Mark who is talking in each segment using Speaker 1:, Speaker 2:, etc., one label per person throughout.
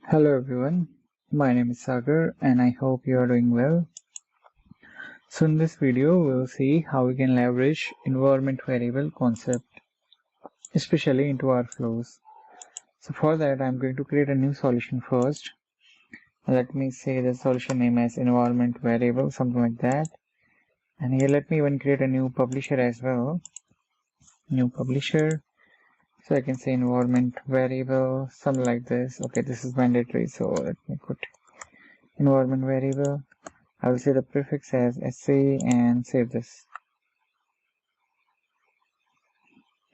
Speaker 1: Hello everyone, my name is Sagar and I hope you are doing well. So in this video we'll see how we can leverage environment variable concept especially into our flows. So for that I'm going to create a new solution first. Let me say the solution name as environment variable, something like that. And here let me even create a new publisher as well. New publisher. So I can say environment variable, something like this. Okay, this is mandatory, so let me put environment variable. I will say the prefix as sc and save this.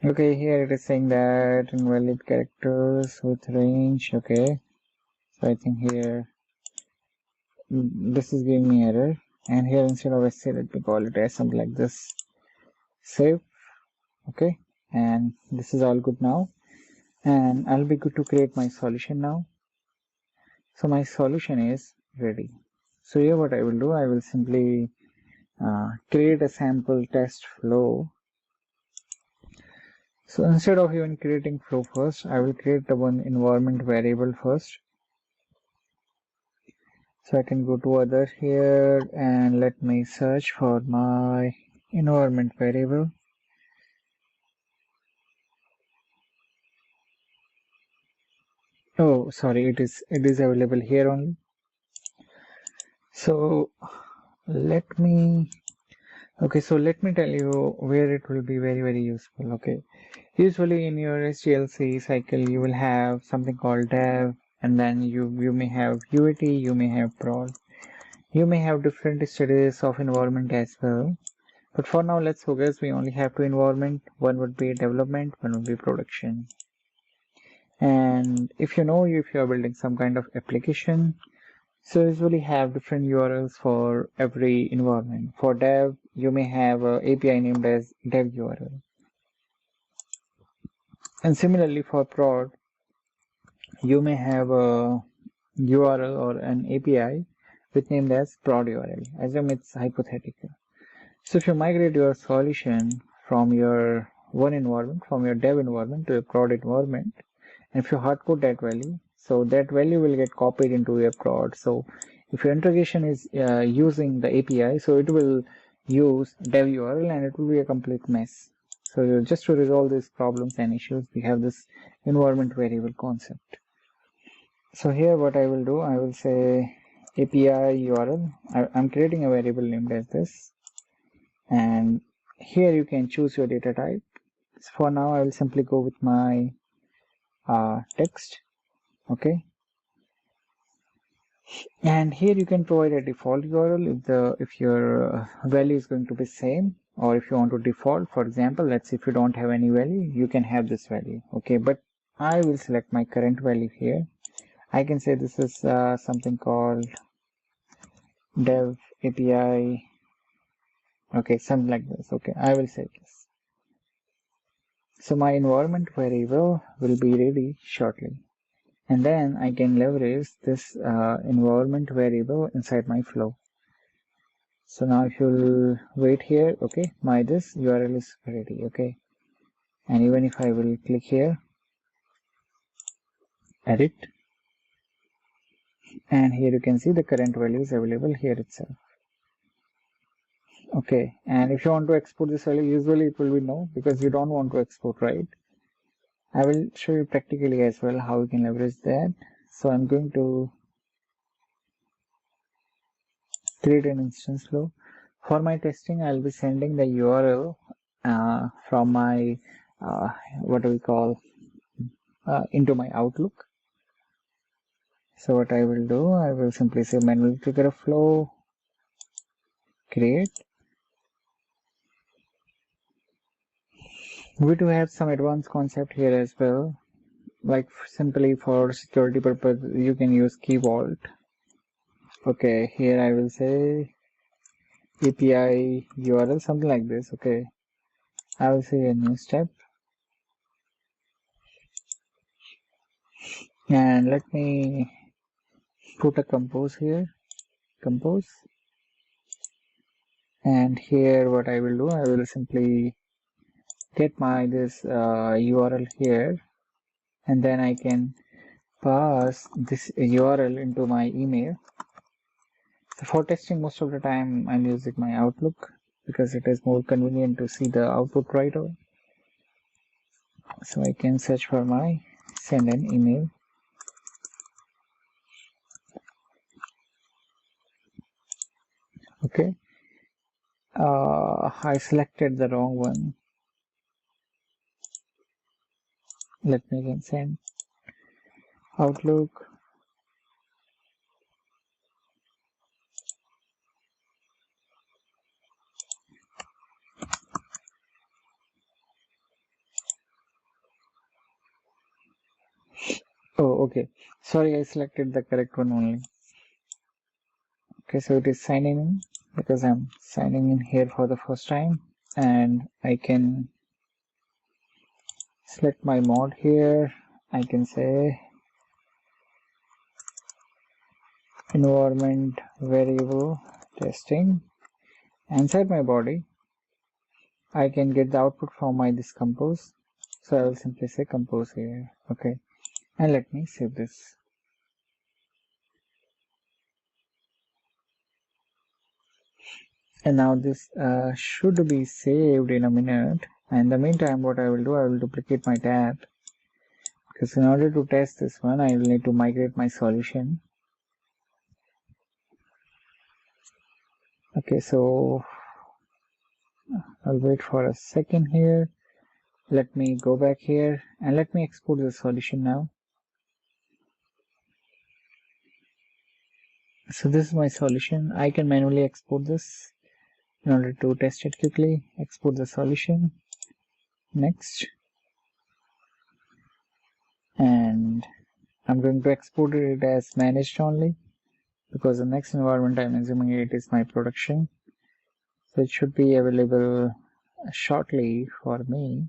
Speaker 1: Okay, here it is saying that invalid characters with range. Okay, so I think here this is giving me error, and here instead of sc let me call it as something like this. Save. Okay, and this is all good now, and I'll be good to create my solution now. So my solution is ready. So here what I will do, I will simply create a sample test flow. So instead of even creating flow first, I will create the one environment variable first. So I can go to other here and let me search for my environment variable. Oh, sorry, it is available here only. So let me tell you where it will be very useful. Okay, usually in your SDLC cycle you will have something called dev, and then you may have UAT, you may have prod, you may have different stages of environment as well. But for now let's focus, we only have two environment. One would be development, one would be production. And if you are building some kind of application, so usually have different URLs for every environment. For dev, you may have a API named as dev URL. And similarly for prod, you may have a URL or an API with named as prod URL. Assume it's hypothetical. So if you migrate your solution from your one environment, from your dev environment to a prod environment, and if you hardcode that value, so that value will get copied into your prod. So if your integration is using the API, so it will use dev URL and it will be a complete mess. So just to resolve these problems and issues, we have this environment variable concept. So here what I will do, I will say API URL. I'm creating a variable named as this, and here you can choose your data type. So for now I will simply go with my text. Okay, and here you can provide a default URL if your value is going to be same, or if you want to default, for example, let's say if you don't have any value, you can have this value. Okay, but I will select my current value here. I can say this is something called dev API. Okay, something like this. Okay, I will save this. So my environment variable will be ready shortly, and then I can leverage this environment variable inside my flow. So now if you'll wait here, okay, this URL is ready. Okay, and even if I will click here, edit, and here you can see the current value is available here itself. Okay, and if you want to export this value, usually it will be no, because you don't want to export, right? I will show you practically as well how you can leverage that. So I'm going to create an instance flow. For my testing, I'll be sending the URL from my what do we call into my Outlook. So what I will do, I will simply say manual trigger a flow, create. We do have some advanced concept here as well, like simply for security purpose you can use key vault. Okay, here I will say API URL, something like this. Okay, I will say a new step, and let me put a compose here, compose, and here what I will do, I will simply get my this URL here, and then I can pass this URL into my email. So for testing, most of the time I'm using my Outlook because it is more convenient to see the output right away. So I can search for my send an email. Okay. I selected the wrong one. Let me again send Outlook. Oh, okay. Sorry, I selected the correct one only. Okay, so it is signing in because I'm signing in here for the first time, and I can select my mod here. I can say environment variable testing. Inside my body, I can get the output from my this compose. So I will simply say compose here. Okay, and let me save this. And now this should be saved in a minute. And in the meantime, what I will do, I will duplicate my tab, because in order to test this one, I will need to migrate my solution. Okay, so I'll wait for a second here. Let me go back here and let me export the solution now. So this is my solution. I can manually export this in order to test it quickly. Export the solution. Next. And I'm going to export it as managed only, because the next environment I'm assuming it is my production. So it should be available shortly for me.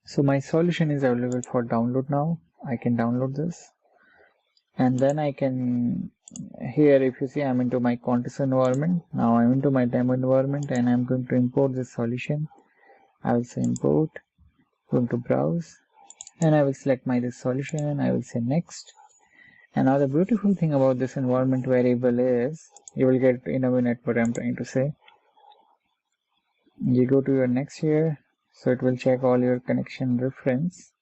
Speaker 1: So my solution is available for download now. I can download this. And then I can, here if you see, I'm into my contest environment. Now I'm into my demo environment and I'm going to import this solution. I will say import, going to browse, and I will select my this solution and I will say next. And now the beautiful thing about this environment variable is, you will get in a minute what I'm trying to say. You go to your next here, so it will check all your connection reference.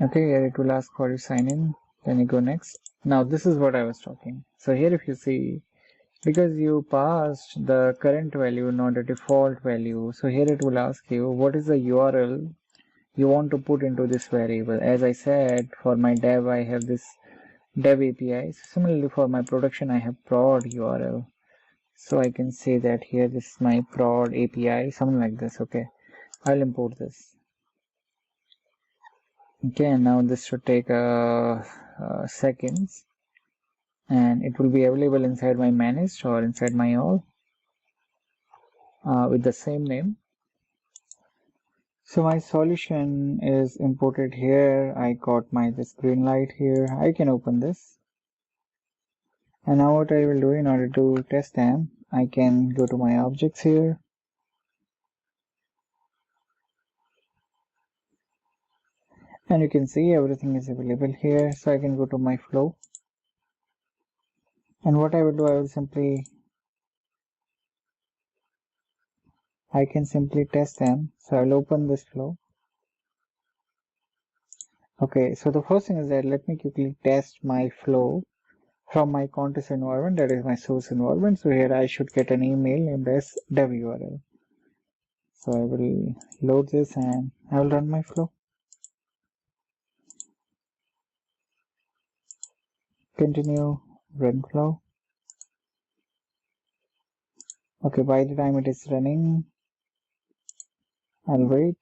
Speaker 1: Okay, here it will ask for you sign in, then you go next. Now this is what I was talking. So here if you see, because you passed the current value, not the default value, so here it will ask you what is the URL you want to put into this variable. As I said, for my dev I have this dev API. So similarly for my production I have prod URL. So I can say that here this is my prod API, something like this. Okay, I'll import this. Okay, and now this should take seconds, and it will be available inside my managed or inside my all with the same name. So my solution is imported here. I got my this green light here. I can open this, and now what I will do in order to test them, I can go to my objects here. And you can see everything is available here. So I can go to my flow. And what I will do, I can simply test them. So I'll open this flow. Okay, so the first thing is that let me quickly test my flow from my contest environment, that is my source environment. So here I should get an email named as dev URL. So I will load this and I will run my flow. Continue, run flow. Okay, by the time it is running, I'll wait.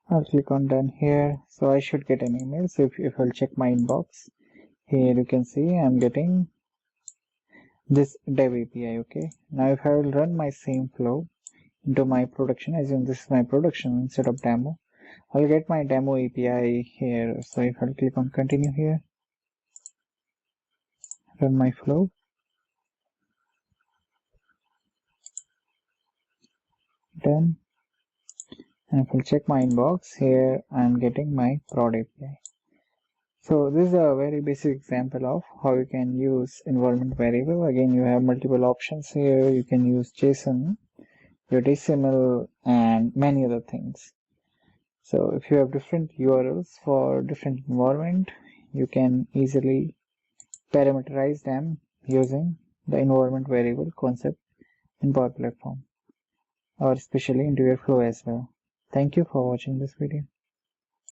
Speaker 1: I'll click on done here. So I should get an email. So if I'll check my inbox, here you can see I'm getting this dev API. Okay, now if I will run my same flow into my production, assume this is my production instead of demo, I'll get my demo API here. So if I'll click on continue here, run my flow, done, And if I check my inbox, here I'm getting my prod API. So this is a very basic example of how you can use environment variable. Again, you have multiple options here. You can use JSON, your XML, and many other things. So if you have different URLs for different environment, you can easily parameterize them using the environment variable concept in Power Platform, or especially into your flow as well. Thank you for watching this video.